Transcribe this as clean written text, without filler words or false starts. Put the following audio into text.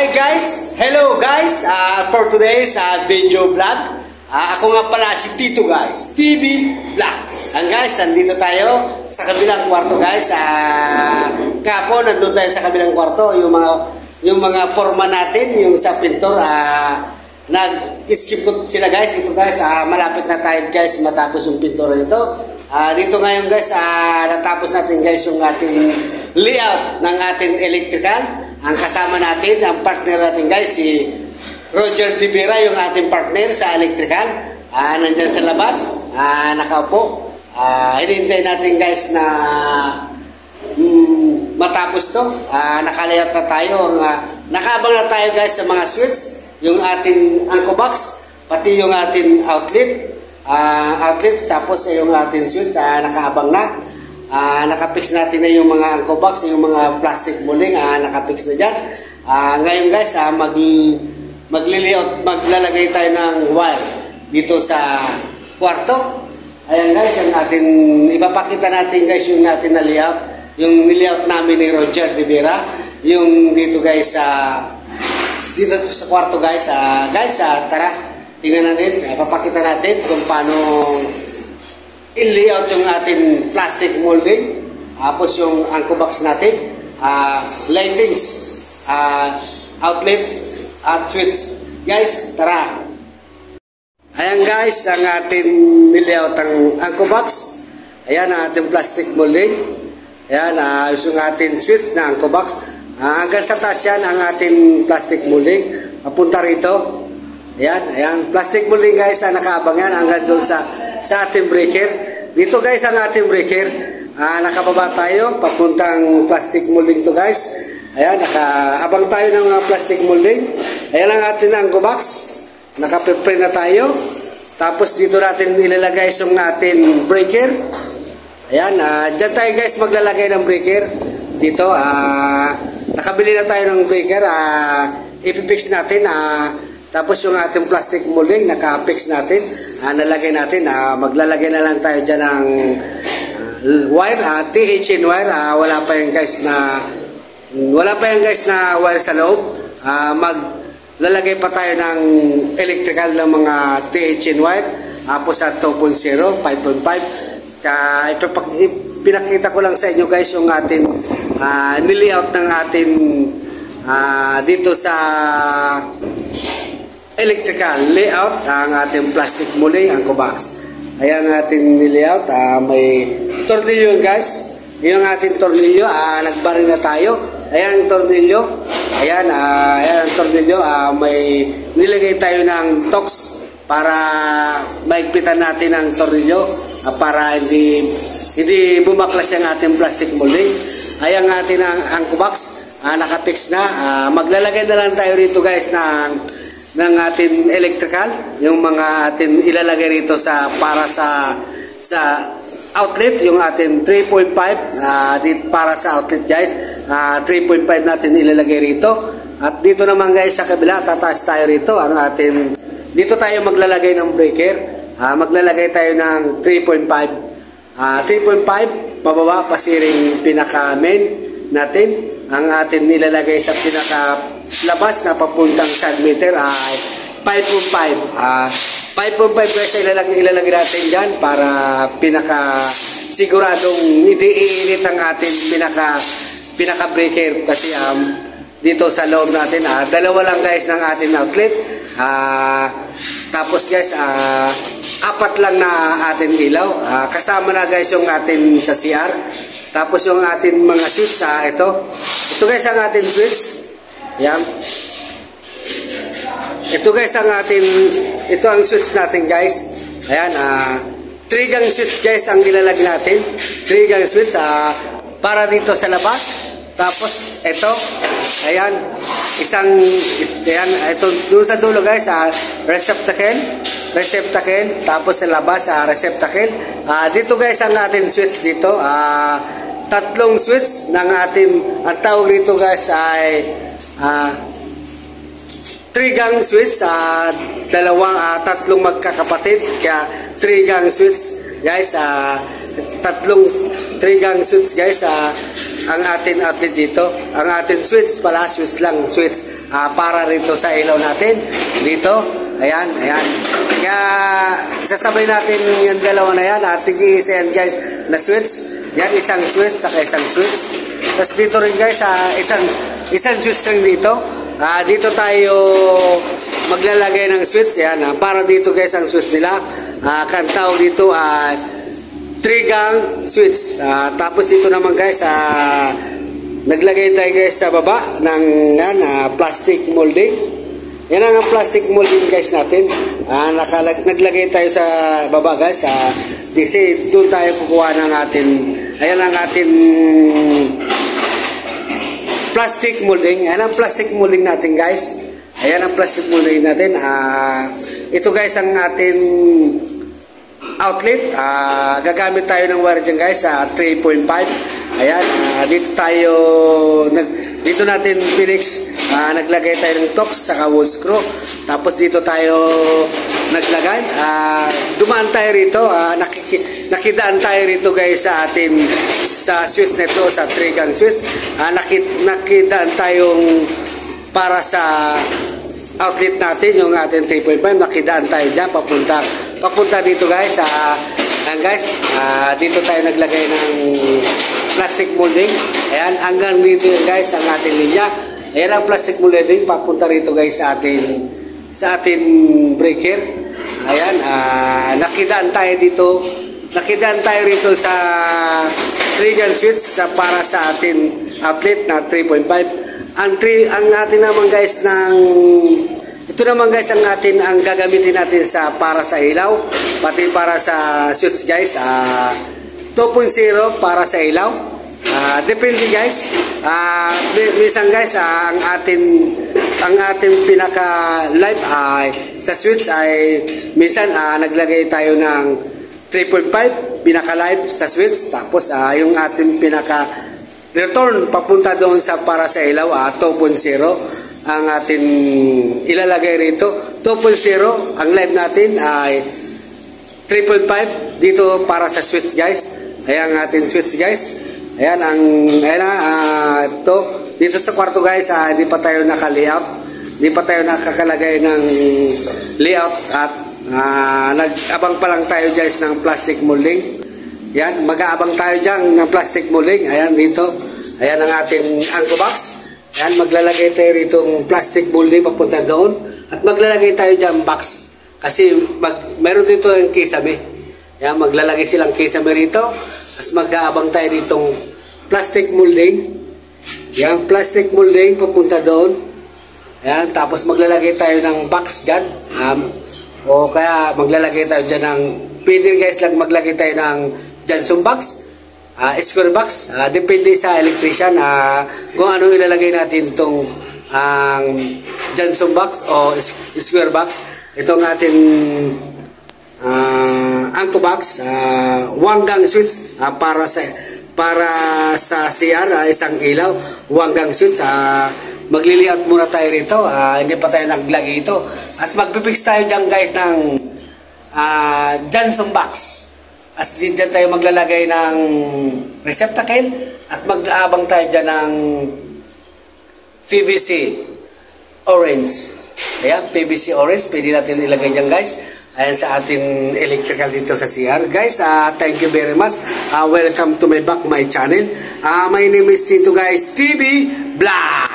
Hi guys! Hello guys! For today's video vlog, ako nga pala si Tito guys, TV Vlog. Guys, nandito tayo sa kabilang kwarto guys. Kapo, nandun tayo sa kabilang kwarto. Yung mga forma natin, yung sa pintor, nag-skip ko sila guys. Ito guys, malapit na tayo guys matapos yung pintura nito. Dito ngayon guys, natapos natin guys yung ating layout ng ating electrical. Ang kasama natin, ang partner natin guys, si Roger Divera, yung ating partner sa electrical. Nandyan sa labas, nakaupo. Hinihintay natin guys na matapos to. Nakalayout na tayo. Nakaabang na tayo guys sa mga switch, yung ating anchor box, pati yung ating outlet, tapos yung ating switch, nakaabang na. Nakapix natin na yung mga anchor box, yung mga plastic molding, nakapix na dyan. Ngayon guys, maglalagay tayo ng wire dito sa kwarto. Ayan guys, ang ating ipapakita natin guys yung natin na layout, yung layout namin ni Roger Divera, yung dito guys dito sa kwarto guys. Tara, tingnan natin, ipapakita natin kung paano i-layout yung ating plastic molding, tapos yung anchor box natin, lightings, outlet at switch. Guys, tara! Ayan guys, ang ating nilayout ang anchor box. Ayan ang ating plastic molding. Ayan, yung ating switch na anchor box. Hanggang sa taas yan ang ating plastic molding. Papunta rito. Ayan, plastic molding guys, nakaabang yan hanggang doon sa ating breaker. Dito guys ang ating breaker. Nakababa tayo, papuntang plastic molding to guys. Ayan, nakaabang tayo ng mga plastic molding. Ayan ang ating anchor box. Nakaprepare na tayo. Tapos dito natin ilalagay yung ating breaker. Ayan, dyan tayo guys maglalagay ng breaker. Dito, nakabili na tayo ng breaker. Ipipix natin. Tapos yung ating plastic molding, naka-fix natin, nalagay natin, maglalagay na lang tayo dyan ng wire, THN wire. Wala pa yan guys na wire sa loob. Maglalagay pa tayo ng electrical ng mga THN wire, tapos sa 2.0, 5.5. Pinakita ko lang sa inyo guys yung ating nilayout ng ating dito sa electrical layout, ang ating plastic molding, anchor box. Ayan ang ating layout. May tornilyo guys. Yung ating tornilyo, nagbaring na tayo. Ayan ang tornilyo. Ayan ang tornilyo. May nilagay tayo ng tox para maigpitan natin ang tornilyo, para hindi bumaklas yung ating plastic molding. Ayan ang ating anchor box. Nakapix na. Maglalagay na lang tayo rito guys ng ating electrical, yung mga ating ilalagay rito para sa outlet, yung ating 3.5 para sa outlet guys. 3.5 natin ilalagay rito. At dito naman guys sa kabila, tataas tayo rito ang ating, dito tayo maglalagay ng breaker. Maglalagay tayo ng 3.5 pababa, pasiring pinaka main natin. Ang atin nilalagay sa pinaka labas na papuntang submeter ay 5.5. 5.5 guys ilalagay natin dyan para pinaka siguradong hindi iinit ang ating pinaka breaker, kasi dito sa loob natin dalawa lang guys ng ating outlet. Tapos guys apat lang na ating ilaw, kasama na guys yung ating sa CR. Tapos yung ating mga switch, ito guys ang ating switch. Yan. Ito guys ang ating, ito ang switch natin guys. Ayan, 3-gang switch guys ang ilalagay natin. 3-gang switch para dito sa labas. Tapos ito, ayan, ito doon sa dulo guys, receptacle, tapos sa labas receptacle. Dito guys ang ating switch dito. Tatlong switch ng ating, ang tawag dito guys ay 3-gang switch, tatlong magkakapatid, kaya 3-gang switch guys. Tatlong 3-gang switch guys. ang atin outlet dito. Ang atin switch pala, switch lang, switch. Para rito sa ilaw natin. Dito. Ayan, ayan. Kaya sasabay natin yung dalawa na yan. Tig-isa yan guys na switch. Yan, isang switch saka isang switch. Tapos dito rin guys, isang switch rin dito. Dito tayo maglalagay ng switch. Yan, para dito guys ang switch nila. Tawag dito 3-gang switch. Tapos dito naman guys, naglagay tayo guys sa baba ng plastic molding. Yan ang plastic molding guys natin. Naglagay tayo sa baba guys. Kasi doon tayo kukuha ng atin. Ayan ang atin plastic molding. Ayan ang plastic molding natin guys. Ayan ang plastic molding natin. Ito guys ang atin outlet. Gagamit tayo ng wire dyan guys. 3.5. Ayan. Dito natin pinix. Naglagay tayo ng tox sa wood screw. Tapos dito tayo naglagay. Dumaan tayo rito. Nakidaan tayo rito guys sa atin sa switch nito, sa 3-gang switch. Nakidaan tayong para sa outlet natin, yung ating 3.5. Nakidaan tayo dyan papunta dito guys. Dito tayo naglagay ng plastic molding. Ayan, hanggang dito guys ang ating linya. Ayan ang plastic molding papunta rito guys sa ating breaker. Ayan, nakidaan tayo rito sa 3-gang switch para sa ating outlet na 3.5. Ang atin naman guys ito naman guys ang gagamitin natin para sa ilaw, pati para sa switch guys. 2.0 para sa ilaw. Depende guys. Minsan guys ang ating pinaka live sa switch ay minsan naglagay tayo ng 3.5 pinaka live sa switch, tapos yung ating pinaka return papunta doon sa para sa ilaw 2.0 ang ating ilalagay rito. 2.0 ang live natin ay 3.5 dito para sa switch guys. Ayan ang ating switch guys. Ayan ito dito sa kwarto guys. Hindi pa tayo naka-layout, hindi pa tayo nakakalagay ng layout at nag-abang pa lang tayo guys ng plastic molding. Yan, mag-aabang tayo dyan ng plastic molding. Ayan dito, ayan ang ating anchor box. Ayan, maglalagay tayo rito ng plastic molding papunta doon at maglalagay tayo dyan box kasi meron dito yung kisame. Ayan, maglalagay silang kisame rito. Tapos mag-aabang tayo ditong plastic molding. Yan, plastic molding papunta doon. Ayan, tapos maglalagay tayo ng box dyan. O kaya maglalagay tayo dyan ng, pwede guys lang maglagay tayo ng Johnson box, square box. Depende sa electrician kung ano ilalagay natin itong Johnson box o square box. Itong ating anchor box, 1-gang switch para sa CR, isang ilaw, 1-gang switch. Magliliat muna tayo rito, hindi pa tayo naglagay ito. As magpipix tayo dyan guys ng Johnson box. As dyan tayo maglalagay ng receptacle at mag-aabang tayo dyan ng PVC orange. Ayan, PVC orange, pwede natin ilagay dyan guys. Ayan sa ating electrical dito sa CR. Guys, thank you very much. Welcome to my channel. My name is Tito guys, TV Vlog.